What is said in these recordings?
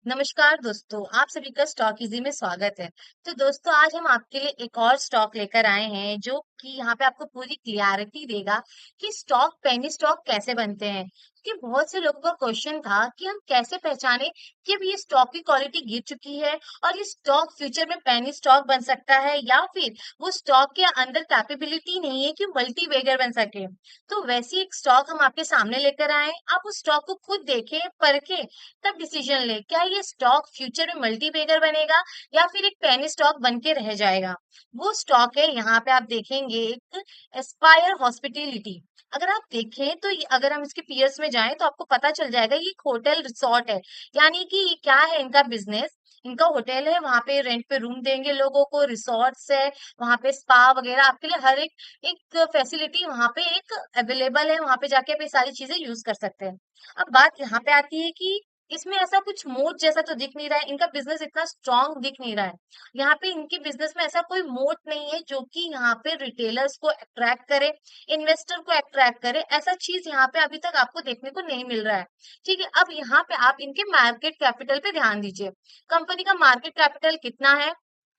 नमस्कार दोस्तों, आप सभी का स्टॉक इजी में स्वागत है। तो दोस्तों आज हम आपके लिए एक और स्टॉक लेकर आए हैं जो कि यहाँ पे आपको पूरी क्लियरिटी देगा कि स्टॉक पेनी स्टॉक कैसे बनते हैं। कि बहुत से लोगों का क्वेश्चन था कि हम कैसे पहचाने कि अब ये स्टॉक की क्वालिटी गिर चुकी है और ये स्टॉक फ्यूचर में पेनी स्टॉक बन सकता है या फिर वो स्टॉक के अंदर कैपेबिलिटी नहीं है कि मल्टी बैगर बन सके। तो वैसी एक स्टॉक हम आपके सामने लेकर आए, आप उस स्टॉक को खुद देखें, परखें, तब डिसीजन ले क्या ये स्टॉक फ्यूचर में मल्टीबैगर बनेगा या फिर एक पेनी स्टॉक बन के रह जाएगा। वो स्टॉक है, यहाँ पे आप देखेंगे एक एस्पायर हॉस्पिटैलिटी। अगर आप देखें तो अगर हम इसके पीयर्स में जाएं तो आपको पता चल जाएगा ये एक होटल रिसोर्ट है। यानी कि ये क्या है इनका बिजनेस। इनका होटल है, वहां पे रेंट पे रूम देंगे लोगों को, रिसोर्ट्स है, वहां पे स्पा वगैरह आपके लिए हर एक एक फैसिलिटी वहां पे एक अवेलेबल है। वहां पे जाके आप ये सारी चीजें यूज कर सकते हैं। अब बात यहाँ पे आती है कि इसमें ऐसा कुछ मोट जैसा तो दिख नहीं रहा है, इनका बिजनेस इतना स्ट्रांग दिख नहीं रहा है। यहाँ पे इनके बिजनेस में ऐसा कोई मोट नहीं है जो कि यहाँ पे रिटेलर्स को अट्रैक्ट करे, इन्वेस्टर को अट्रैक्ट करे। ऐसा चीज यहाँ पे अभी तक आपको देखने को नहीं मिल रहा है। ठीक है, अब यहाँ पे आप इनके मार्केट कैपिटल पे ध्यान दीजिए। कंपनी का मार्केट कैपिटल कितना है?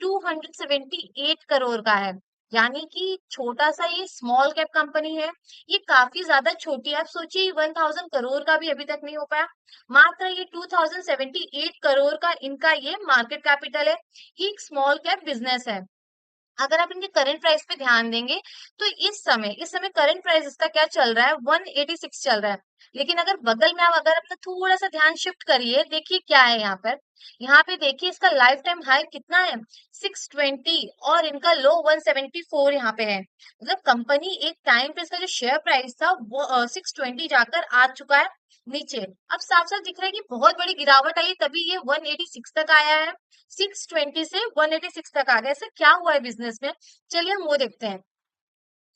278 करोड़ का है। यानी कि छोटा सा ये स्मॉल कैप कंपनी है। ये काफी ज्यादा छोटी है। आप सोचिए 1000 करोड़ का भी अभी तक नहीं हो पाया। मात्र ये 2078 करोड़ का इनका ये मार्केट कैपिटल है। ये एक स्मॉल कैप बिजनेस है। अगर आप इनके करंट प्राइस पे ध्यान देंगे तो इस समय करंट प्राइस इसका क्या चल रहा है? 186 चल रहा है। लेकिन अगर बगल में आप अगर अपना थोड़ा सा ध्यान शिफ्ट करिए, देखिए क्या है यहाँ पर। यहाँ पे देखिए इसका लाइफ टाइम हाई कितना है? 620। और इनका लो 174 यहाँ पे है। मतलब कंपनी एक टाइम पे इसका जो शेयर प्राइस था वो 620 जाकर आ चुका है नीचे। अब साफ साफ दिख रहा है कि बहुत बड़ी गिरावट आई है, तभी ये 186 तक आया है। 620 से 186 तक आ गया। ऐसा क्या हुआ है बिजनेस में? चलिए हम वो देखते हैं।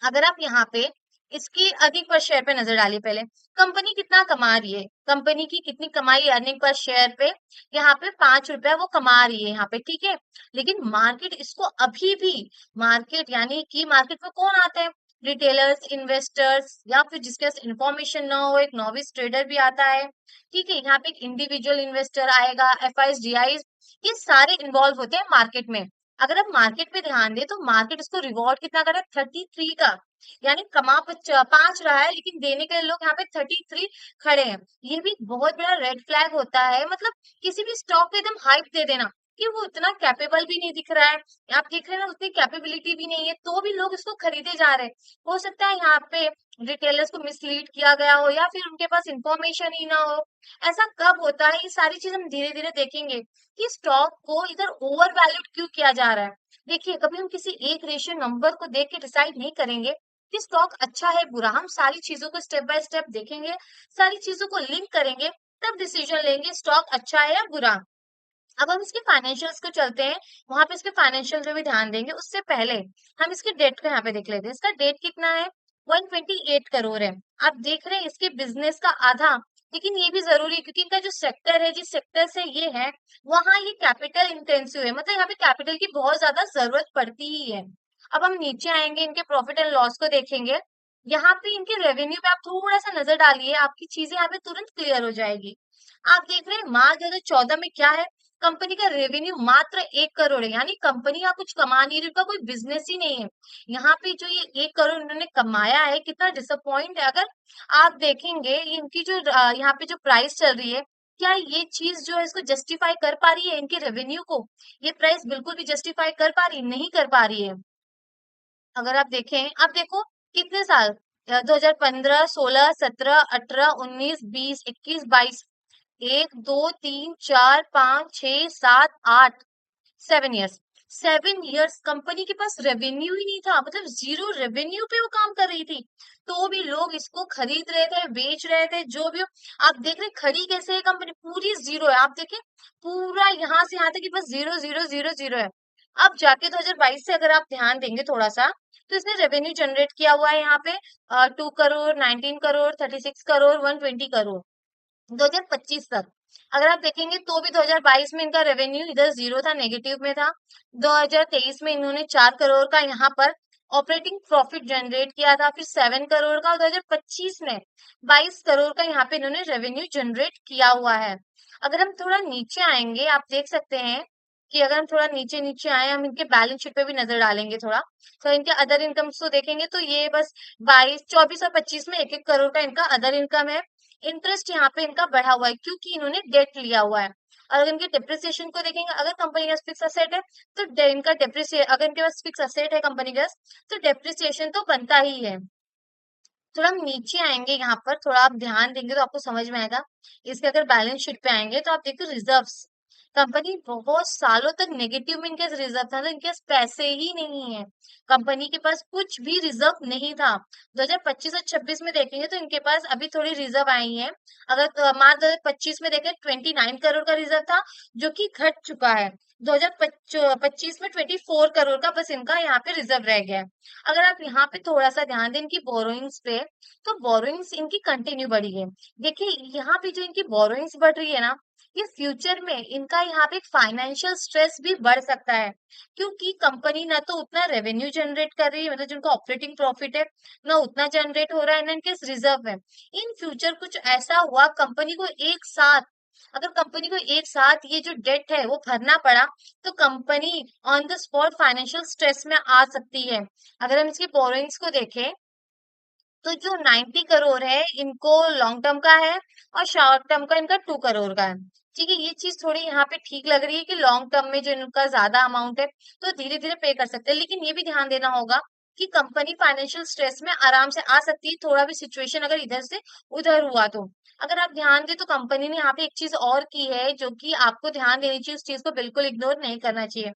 अगर आप यहाँ पे इसकी अधिक पर शेयर पे नजर डालिए पहले। कंपनी कितना कमा रही है, कंपनी की कितनी कमाई अर्निंग पर शेयर पे? यहाँ पे 5 रुपया वो कमा रही है यहाँ पे, ठीक है। लेकिन मार्केट इसको अभी भी, मार्केट यानी कि मार्केट में कौन आता है? रिटेलर्स, इन्वेस्टर्स, या फिर जिसके पास इंफॉर्मेशन ना हो, एक नॉविस ट्रेडर भी आता है। ठीक है, यहाँ पे एक इंडिविजुअल इन्वेस्टर आएगा, एफआईएस, ये सारे इन्वॉल्व होते हैं मार्केट में। अगर आप मार्केट पे ध्यान दें तो मार्केट इसको रिवॉर्ड कितना कर रहा है? 33 का। यानी कमा 5 रहा है लेकिन देने के लिए लोग यहाँ पे 33 खड़े हैं। ये भी एक बहुत बड़ा रेड फ्लैग होता है। मतलब किसी भी स्टॉक को एकदम हाइप दे देना कि वो इतना कैपेबल भी नहीं दिख रहा है। आप देख रहे हैं ना, उतनी कैपेबिलिटी भी नहीं है, तो भी लोग इसको खरीदे जा रहे हैं। हो सकता है यहाँ पे रिटेलर्स को मिसलीड किया गया हो या फिर उनके पास इंफॉर्मेशन ही ना हो। ऐसा कब होता है? ये सारी चीज हम धीरे धीरे देखेंगे कि स्टॉक को इधर ओवर वैल्यूड क्यों किया जा रहा है। देखिए, कभी हम किसी एक रेशियो नंबर को देख के डिसाइड नहीं करेंगे कि स्टॉक अच्छा है बुरा। हम सारी चीजों को स्टेप बाय स्टेप देखेंगे, सारी चीजों को लिंक करेंगे, तब डिसीजन लेंगे स्टॉक अच्छा है या बुरा। अब हम इसके फाइनेंशियल्स को चलते हैं, वहां पे इसके फाइनेंशियल पे भी ध्यान देंगे। उससे पहले हम इसके डेट को यहाँ पे देख लेते हैं। इसका डेट कितना है? 128 करोड़ है। आप देख रहे हैं इसके बिजनेस का आधा। लेकिन ये भी जरूरी है क्योंकि इनका जो सेक्टर है, जिस सेक्टर से ये है, वहां ये कैपिटल इंटेंसिव है। मतलब यहाँ पे कैपिटल की बहुत ज्यादा जरूरत पड़ती ही है। अब हम नीचे आएंगे, इनके प्रॉफिट एंड लॉस को देखेंगे। यहाँ पे इनके रेवेन्यू पे आप थोड़ा सा नजर डालिए, आपकी चीजें यहाँ पे तुरंत क्लियर हो जाएगी। आप देख रहे हैं मार्च 2014 में क्या है? कंपनी का रेवेन्यू मात्र 1 करोड़ है। यानी कंपनी यहाँ कुछ कमा नहीं रही, उनका कोई बिजनेस ही नहीं है। यहाँ पे जो ये 1 करोड़ इन्होंने कमाया है, कितना डिसअपॉइंट है। अगर आप देखेंगे ये इनकी जो यहाँ पे जो प्राइस चल रही है, क्या ये चीज जो है इसको जस्टिफाई कर पा रही है? इनके रेवेन्यू को ये प्राइस बिल्कुल भी जस्टिफाई कर पा रही? नहीं कर पा रही है। अगर आप देखें, आप देखो कितने साल, 2015, 16, 17, 18, 19, 20, 21, 22, 1, 2, 3, 4, 5, 6, 7, 8, 7 ईयर्स। 7 ईयर्स कंपनी के पास रेवेन्यू ही नहीं था, मतलब जीरो रेवेन्यू पे वो काम कर रही थी। तो भी लोग इसको खरीद रहे थे, बेच रहे थे, जो भी हो। आप देख रहे खड़ी कैसे है कंपनी? पूरी जीरो है। आप देखें पूरा यहाँ से यहाँ तक कि बस जीरो जीरो जीरो जीरो है। अब जाके 2022 से अगर आप ध्यान देंगे थोड़ा सा, तो इसने रेवेन्यू जनरेट किया हुआ है यहाँ पे 2 करोड़, 19 करोड़, 36 करोड़, 120 करोड़ 2025 तक। अगर आप देखेंगे तो भी 2022 में इनका रेवेन्यू इधर जीरो था, नेगेटिव में था। 2023 में इन्होंने 4 करोड़ का यहाँ पर ऑपरेटिंग प्रॉफिट जनरेट किया था फिर 7 करोड़ का, और 2025 में 22 करोड़ का यहाँ पे इन्होंने रेवेन्यू जनरेट किया हुआ है। अगर हम थोड़ा नीचे आएंगे, आप देख सकते हैं कि अगर हम थोड़ा नीचे नीचे आए, हम इनके बैलेंस शीट पे भी नजर डालेंगे थोड़ा, तो इनके अदर इनकम्स को देखेंगे तो ये बस 24 और 25 में 1-1 करोड़ का इनका अदर इनकम है। इंटरेस्ट यहाँ पे इनका बढ़ा हुआ है क्योंकि इन्होंने डेट लिया हुआ है। और अगर इनके डिप्रिसिएशन को देखेंगे, अगर कंपनी का फिक्स असेट है तो इनका डिप्रिसिएशन, अगर इनके पास फिक्स असेट है कंपनी का, तो डेप्रिसिएशन तो बनता ही है। थोड़ा हम नीचे आएंगे, यहाँ पर थोड़ा आप ध्यान देंगे तो आपको समझ में आएगा। इसके अगर बैलेंस शीट पे आएंगे तो आप देखो रिजर्व्स, कंपनी बहुत सालों तक नेगेटिव में इनके रिजर्व था, तो इनके पास पैसे ही नहीं है। कंपनी के पास कुछ भी रिजर्व नहीं था। 2025 और 26 में देखेंगे तो इनके पास अभी थोड़ी रिजर्व आई है। अगर मार्च 2025 में देखें 29 करोड़ का रिजर्व था, जो कि घट चुका है। 2025 में 24 करोड़ का बस इनका यहाँ पे रिजर्व रह गया है। अगर आप यहाँ पे थोड़ा सा ध्यान दें इनकी बोरोइंग्स पे, तो बोरोइंग्स इनकी कंटिन्यू बढ़ी है। देखिए यहाँ पे जो इनकी बोरोइंग्स बढ़ रही है ना, ये फ्यूचर में इनका यहाँ पे फाइनेंशियल स्ट्रेस भी बढ़ सकता है, क्योंकि कंपनी ना तो उतना रेवेन्यू जनरेट कर रही है, मतलब जिनका ऑपरेटिंग प्रॉफिट है ना उतना जनरेट हो रहा है, ना इनके रिजर्व है। इन फ्यूचर कुछ ऐसा हुआ कंपनी को एक साथ, अगर कंपनी को एक साथ ये जो डेट है वो भरना पड़ा, तो company on the spot financial stress में आ सकती है। अगर हम इसकी बोरोइंग्स को देखें, तो जो 90 करोड़ है इनको लॉन्ग टर्म का है, और शॉर्ट टर्म का इनका 2 करोड़ का है। ठीक है, ये चीज थोड़ी यहाँ पे ठीक लग रही है कि लॉन्ग टर्म में जो इनका ज्यादा अमाउंट है तो धीरे धीरे पे कर सकते हैं, लेकिन ये भी ध्यान देना होगा कि कंपनी फाइनेंशियल स्ट्रेस में आराम से आ सकती है, थोड़ा भी सिचुएशन अगर इधर से उधर हुआ तो। अगर आप ध्यान दें तो कंपनी ने यहाँ पे एक चीज और की है जो कि आपको ध्यान देनी चाहिए, उस चीज को बिल्कुल इग्नोर नहीं करना चाहिए।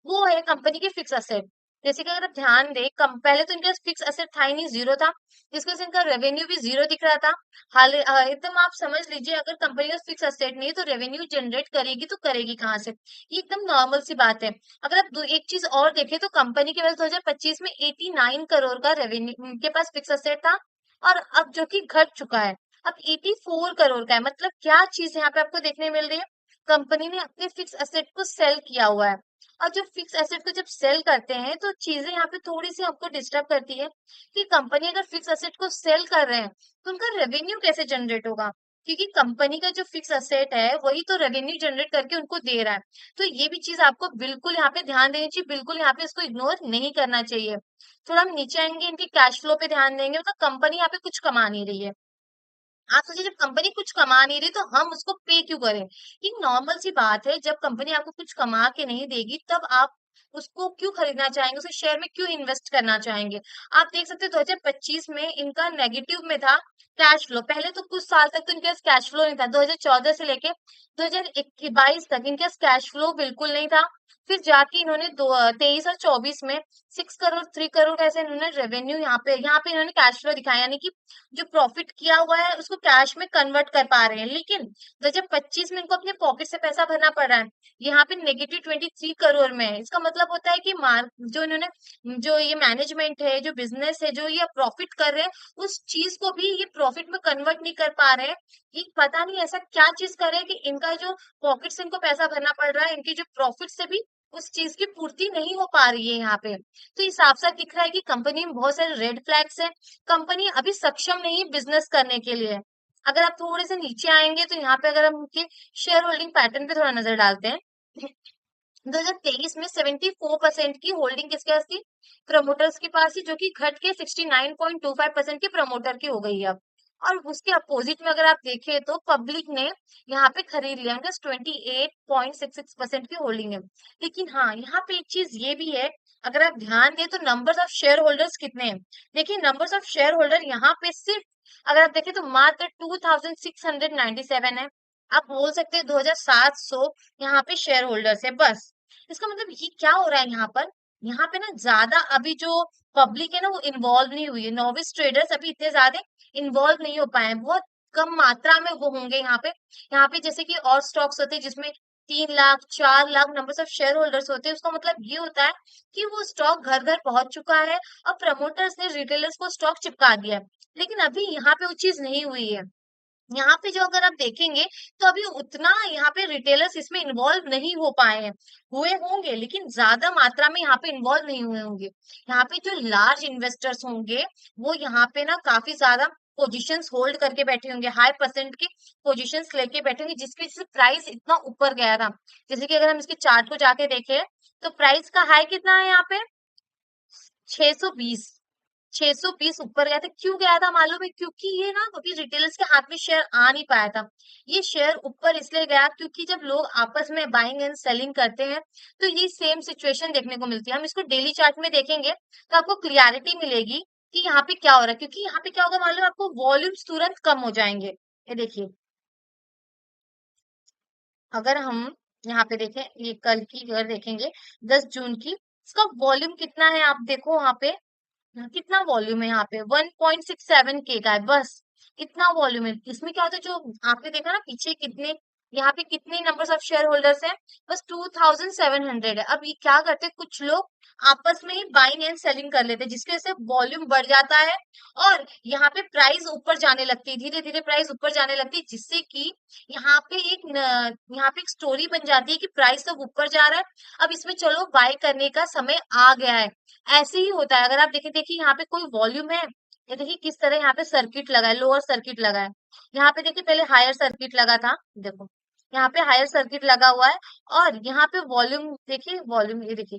वो है कंपनी की फिक्स असेट। जैसे कि अगर आप ध्यान दें, कम पहले तो इनके पास फिक्स असेट था ही नहीं, जीरो था, जिसकी वजह से इनका रेवेन्यू भी जीरो दिख रहा था। हाल एकदम आप समझ लीजिए, अगर कंपनी का फिक्स असेट नहीं है तो रेवेन्यू जनरेट करेगी तो करेगी कहाँ से? ये एकदम नॉर्मल सी बात है। अगर आप एक चीज और देखें तो कंपनी के पास 2025 में 89 करोड़ का रेवेन्यू उनके पास फिक्स असेट था, और अब जो कि घट चुका है, अब 84 करोड़ का है। मतलब क्या चीज यहाँ पे आपको देखने मिल रही है, कंपनी ने अपने फिक्स असेट को सेल किया हुआ है। और जो फिक्स एसेट को जब सेल करते हैं तो चीजें यहाँ पे थोड़ी सी आपको डिस्टर्ब करती है कि कंपनी अगर फिक्स एसेट को सेल कर रहे हैं तो उनका रेवेन्यू कैसे जनरेट होगा, क्योंकि कंपनी का जो फिक्स एसेट है वही तो रेवेन्यू जनरेट करके उनको दे रहा है। तो ये भी चीज आपको बिल्कुल यहाँ पे ध्यान देनी चाहिए, बिल्कुल यहाँ पे इसको इग्नोर नहीं करना चाहिए। थोड़ा हम नीचे आएंगे, इनके कैश फ्लो पे ध्यान देंगे, मतलब कंपनी यहाँ पे कुछ कमा नहीं रही है। आप सोचिए, जब कंपनी कुछ कमा नहीं रही तो हम उसको पे क्यों करें? ये नॉर्मल सी बात है, जब कंपनी आपको कुछ कमा के नहीं देगी तब आप उसको क्यों खरीदना चाहेंगे, उसे शेयर में क्यों इन्वेस्ट करना चाहेंगे? आप देख सकते हैं 2025 में इनका नेगेटिव में था कैश फ्लो। पहले तो कुछ साल तक तो इनके पास कैश फ्लो नहीं था, 2014 से लेके 2022 तक इनके पास कैश फ्लो बिल्कुल नहीं था। फिर जाके इन्होंने 23 और 24 में 6 करोड़ 3 करोड़ ऐसे इन्होंने रेवेन्यू यहाँ पे इन्होंने कैश फ्लो दिखाया, यानी कि जो प्रॉफिट किया हुआ है उसको कैश में कन्वर्ट कर पा रहे हैं। लेकिन 2025 में इनको अपने पॉकेट से पैसा भरना पड़ रहा है, यहाँ पे -23 करोड़ में है। इसका मतलब होता है कि मार्क जो इन्होंने, जो ये मैनेजमेंट है, जो बिजनेस है, जो ये प्रॉफिट कर रहे हैं, उस चीज को भी ये प्रॉफिट में कन्वर्ट नहीं कर पा रहे हैं। ये पता नहीं ऐसा क्या चीज कर रहे हैं कि इनका जो पॉकेट से इनको पैसा भरना पड़ रहा है, इनकी जो प्रॉफिट से भी उस चीज की पूर्ति नहीं हो पा रही है यहाँ पे। तो ये साफ साफ दिख रहा है कि कंपनी में बहुत सारे रेड फ्लैग्स हैं, कंपनी अभी सक्षम नहीं है बिजनेस करने के लिए। अगर आप थोड़े से नीचे आएंगे तो यहाँ पे अगर हम उनके शेयर होल्डिंग पैटर्न पे थोड़ा नजर डालते हैं, 2023 में 74% की होल्डिंग किसके पास थी? प्रमोटर्स के पास थी, जो कि घट के 69.25% की प्रमोटर की हो गई है अब। और उसके अपोजिट में अगर आप देखें तो पब्लिक ने यहाँ पे खरीद लिया, उनका 28.66% की होल्डिंग है। लेकिन हाँ, यहाँ पे एक चीज ये भी है, अगर आप ध्यान दें तो नंबर्स ऑफ शेयर होल्डर्स कितने हैं? देखिए, नंबर्स ऑफ शेयर होल्डर यहाँ पे सिर्फ अगर आप देखें तो मात्र 2697 है। आप बोल सकते हैं 2700 यहाँ पे शेयर होल्डर्स है बस। इसका मतलब ये क्या हो रहा है यहाँ पर, यहाँ पे ना ज्यादा अभी जो पब्लिक है ना वो इन्वॉल्व नहीं हुई है, नॉविस ट्रेडर्स अभी इतने ज्यादा इन्वॉल्व नहीं हो पाए हैं, बहुत कम मात्रा में वो होंगे यहाँ पे। यहाँ पे जैसे कि और स्टॉक्स होते हैं जिसमें 3 lakh 4 lakh numbers of share holders होते हैं, उसका मतलब ये होता है कि वो स्टॉक घर घर पहुंच चुका है और प्रमोटर्स ने रिटेलर्स को स्टॉक चिपका दिया है। लेकिन अभी यहाँ पे वो चीज नहीं हुई है। यहाँ पे जो अगर आप देखेंगे तो अभी उतना यहाँ पे रिटेलर्स इसमें इन्वॉल्व नहीं हो पाए हैं, हुए होंगे लेकिन ज्यादा मात्रा में यहाँ पे इन्वॉल्व नहीं हुए होंगे। यहाँ पे जो लार्ज इन्वेस्टर्स होंगे वो यहाँ पे ना काफी ज्यादा पोजीशंस होल्ड करके बैठे होंगे, हाई परसेंट की पोजीशंस लेके बैठे होंगे, जिसकी वजह से प्राइस इतना ऊपर गया था। जैसे कि अगर हम इसके चार्ट को जाके देखें तो प्राइस का हाई कितना है यहाँ पे, 620। 620 ऊपर गया था, क्यों गया था मालूम है? क्योंकि ये ना अभी रिटेलर्स के हाथ में शेयर आ नहीं पाया था। ये शेयर ऊपर इसलिए गया क्योंकि जब लोग आपस में बाइंग एंड सेलिंग करते हैं तो ये सेम सिचुएशन देखने को मिलती है। हम इसको डेली चार्ट में देखेंगे तो आपको क्लियरिटी मिलेगी कि यहाँ पे क्या हो रहा है, क्योंकि यहाँ पे क्या होगा मालूम है आपको, वॉल्यूम्स तुरंत कम हो जाएंगे। ये देखिए, अगर हम यहाँ पे देखें, ये कल की अगर देखेंगे 10 जून की, इसका वॉल्यूम कितना है आप देखो वहां पे। कितना वॉल्यूम है यहाँ पे, 1.67 के का है बस। इतना वॉल्यूम है इसमें। क्या होता है, जो आपने देखा ना पीछे कितने, यहाँ पे कितने नंबर्स ऑफ शेयर होल्डर्स हैं, बस 2700 है। अब ये क्या करते हैं, कुछ लोग आपस में ही बाइंग एंड सेलिंग कर लेते हैं, जिसकी वजह से वॉल्यूम बढ़ जाता है और यहाँ पे प्राइस ऊपर जाने लगती है, धीरे धीरे प्राइस ऊपर जाने लगती है, जिससे कि यहाँ पे एक स्टोरी बन जाती है कि प्राइस तो ऊपर जा रहा है, अब इसमें चलो बाय करने का समय आ गया है। ऐसे ही होता है। अगर आप देखें, देखिए यहाँ पे कोई वॉल्यूम है, ये देखिए किस तरह यहाँ पे सर्किट लगा है, लोअर सर्किट लगा है। यहाँ पे देखिए पहले हायर सर्किट लगा था, देखो यहाँ पे हायर सर्किट लगा हुआ है, और यहाँ पे वॉल्यूम देखिए, वॉल्यूम ये देखिए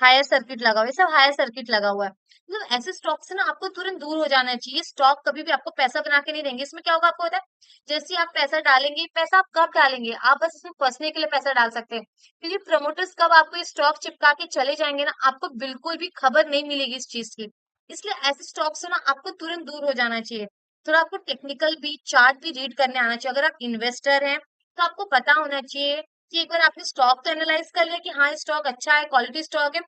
हायर सर्किट लगा हुआ है, ये सब हायर सर्किट लगा हुआ है। मतलब ऐसे स्टॉक से ना आपको तुरंत दूर हो जाना चाहिए। स्टॉक कभी भी आपको पैसा बना के नहीं देंगे। इसमें क्या होगा आपको पता है, जैसे ही आप पैसा डालेंगे, पैसा आप कब डालेंगे, आप बस इसमें फंसने के लिए पैसा डाल सकते हैं, क्योंकि प्रमोटर्स कब आपको ये स्टॉक चिपका के चले जाएंगे ना, आपको बिल्कुल भी खबर नहीं मिलेगी इस चीज की। इसलिए ऐसे स्टॉक से ना आपको तुरंत दूर हो जाना चाहिए। थोड़ा आपको टेक्निकल भी, चार्ट भी रीड करने आना चाहिए। अगर आप इन्वेस्टर हैं तो आपको पता होना चाहिए कि एक बार आपने स्टॉक तो एनालाइज कर लिया कि हाँ स्टॉक अच्छा है, क्वालिटी स्टॉक है,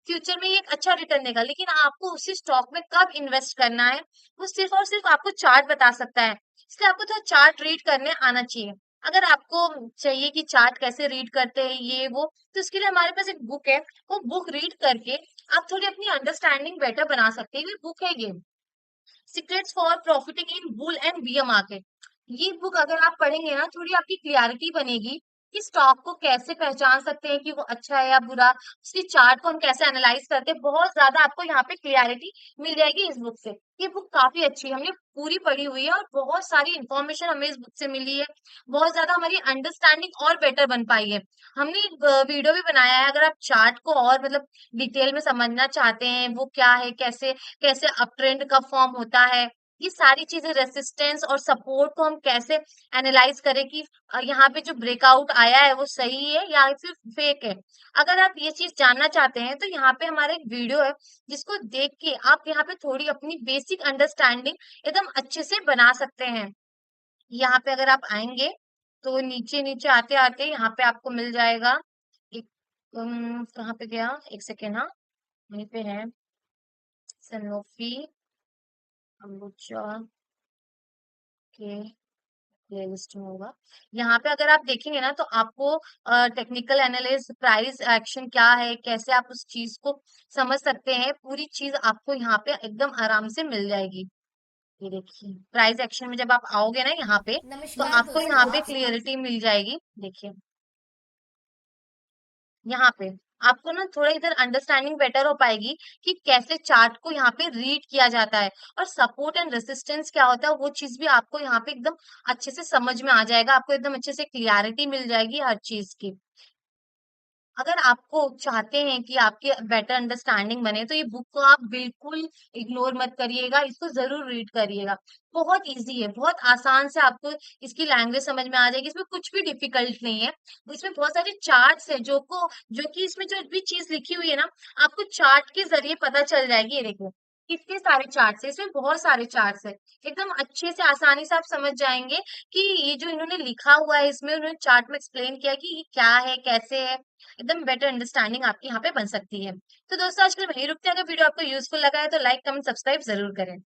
फ्यूचर में ये एक अच्छा रिटर्न देगा, लेकिन आपको उसी स्टॉक में कब इन्वेस्ट करना है वो सिर्फ और सिर्फ आपको चार्ट बता सकता है। इसलिए आपको थोड़ा चार्ट रीड करने आना चाहिए। अगर आपको चाहिए कि चार्ट कैसे रीड करते हैं ये वो, तो इसके लिए हमारे पास एक बुक है, वो बुक रीड करके आप थोड़ी अपनी अंडरस्टैंडिंग बेटर बना सकते हैं। ये बुक है, ये secrets for profiting in bull and beer market. ये बुक अगर आप पढ़ेंगे ना, थोड़ी आपकी क्लियरिटी बनेगी कि स्टॉक को कैसे पहचान सकते हैं कि वो अच्छा है या बुरा, उसके चार्ट को हम कैसे एनालाइज करते हैं, बहुत ज्यादा आपको यहाँ पे क्लियरिटी मिल जाएगी इस बुक से। ये बुक काफी अच्छी है, हमने पूरी पढ़ी हुई है और बहुत सारी इंफॉर्मेशन हमें इस बुक से मिली है। बहुत ज्यादा हमारी अंडरस्टैंडिंग और बेटर बन पाई है। हमने एक वीडियो भी बनाया है, अगर आप चार्ट को और मतलब डिटेल में समझना चाहते हैं वो क्या है, कैसे कैसे अप ट्रेंड कब फॉर्म होता है, ये सारी चीजें, रेसिस्टेंस और सपोर्ट को हम कैसे एनालाइज करें कि यहाँ पे जो ब्रेकआउट आया है वो सही है या फिर फेक है। अगर आप ये चीज जानना चाहते हैं तो यहाँ पे हमारा एक वीडियो है, जिसको देख के आप यहाँ पे थोड़ी अपनी बेसिक अंडरस्टैंडिंग एकदम अच्छे से बना सकते हैं। यहाँ पे अगर आप आएंगे तो नीचे नीचे आते आते यहाँ पे आपको मिल जाएगा एक, कहाँ पे गया, एक सेकेंड, हाँ वहीं पे है, सनोफी अम्बुजा के प्लेलिस्ट में होगा। यहाँ पे अगर आप देखेंगे ना तो आपको टेक्निकल एनालिसिस, प्राइस एक्शन क्या है, कैसे आप उस चीज को समझ सकते हैं, पूरी चीज आपको यहाँ पे एकदम आराम से मिल जाएगी। ये देखिए प्राइस एक्शन में जब आप आओगे ना यहाँ पे, तो नमस्कार आपको यहाँ दोस्तों। पे क्लियरिटी मिल जाएगी। देखिए यहाँ पे आपको ना थोड़ा इधर अंडरस्टैंडिंग बेटर हो पाएगी कि कैसे चार्ट को यहाँ पे रीड किया जाता है, और सपोर्ट एंड रेसिस्टेंस क्या होता है वो चीज भी आपको यहाँ पे एकदम अच्छे से समझ में आ जाएगा। आपको एकदम अच्छे से क्लियरिटी मिल जाएगी हर चीज की। अगर आपको चाहते हैं कि आपकी बेटर अंडरस्टैंडिंग बने तो ये बुक को आप बिल्कुल इग्नोर मत करिएगा, इसको जरूर रीड करिएगा। बहुत इजी है, बहुत आसान से आपको इसकी लैंग्वेज समझ में आ जाएगी, इसमें कुछ भी डिफिकल्ट नहीं है। इसमें बहुत सारे चार्ट्स है जो कि इसमें जो भी चीज लिखी हुई है ना, आपको चार्ट के जरिए पता चल जाएगी। ये देखो कितने सारे चार्ट्स है, इसमें बहुत सारे चार्ट्स है, एकदम अच्छे से आसानी से आप समझ जाएंगे कि ये जो इन्होंने लिखा हुआ है, इसमें उन्होंने चार्ट में एक्सप्लेन किया है कि ये क्या है, कैसे है। एकदम बेटर अंडरस्टैंडिंग आपकी यहाँ पे बन सकती है। तो दोस्तों आजकल वही रुकते हैं। अगर वीडियो आपको यूजफुल लगा है तो लाइक कमेंट सब्सक्राइब जरूर करें।